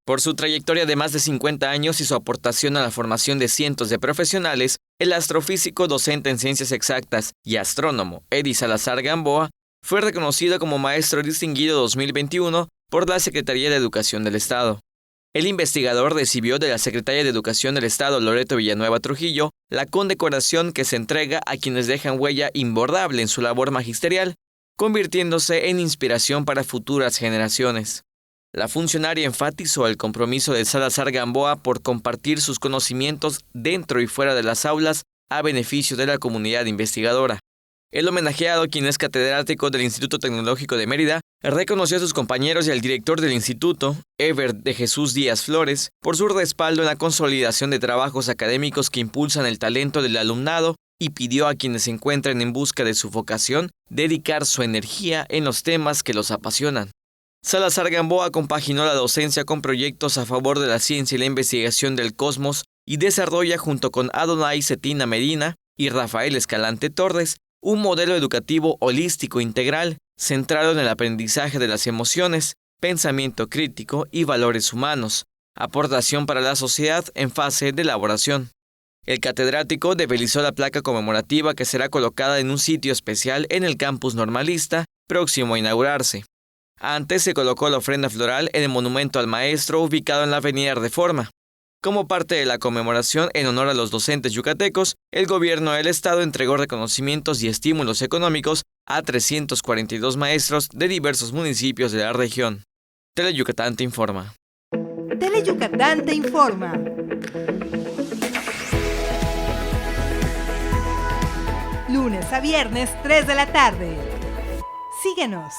Por su trayectoria de más de 50 años y su aportación a la formación de cientos de profesionales, el astrofísico docente en ciencias exactas y astrónomo Eddie Salazar Gamboa fue reconocido como Maestro Distinguido 2021 por la Secretaría de Educación del Estado. El investigador recibió de la Secretaria de Educación del Estado, Loreto Villanueva Trujillo, la condecoración que se entrega a quienes dejan huella imborrable en su labor magisterial, convirtiéndose en inspiración para futuras generaciones. La funcionaria enfatizó el compromiso de Salazar Gamboa por compartir sus conocimientos dentro y fuera de las aulas a beneficio de la comunidad investigadora. El homenajeado, quien es catedrático del Instituto Tecnológico de Mérida, reconoció a sus compañeros y al director del instituto, Ever de Jesús Díaz Flores, por su respaldo en la consolidación de trabajos académicos que impulsan el talento del alumnado y pidió a quienes se encuentren en busca de su vocación dedicar su energía en los temas que los apasionan. Salazar Gamboa compaginó la docencia con proyectos a favor de la ciencia y la investigación del cosmos y desarrolla junto con Adonai Cetina Medina y Rafael Escalante Torres un modelo educativo holístico integral centrado en el aprendizaje de las emociones, pensamiento crítico y valores humanos, aportación para la sociedad en fase de elaboración. El catedrático develizó la placa conmemorativa que será colocada en un sitio especial en el campus normalista, próximo a inaugurarse. Antes se colocó la ofrenda floral en el monumento al maestro ubicado en la avenida Reforma. Como parte de la conmemoración en honor a los docentes yucatecos, el gobierno del estado entregó reconocimientos y estímulos económicos a 342 maestros de diversos municipios de la región. Teleyucatán te informa. Teleyucatán te informa. Lunes a viernes, 3 de la tarde. Síguenos.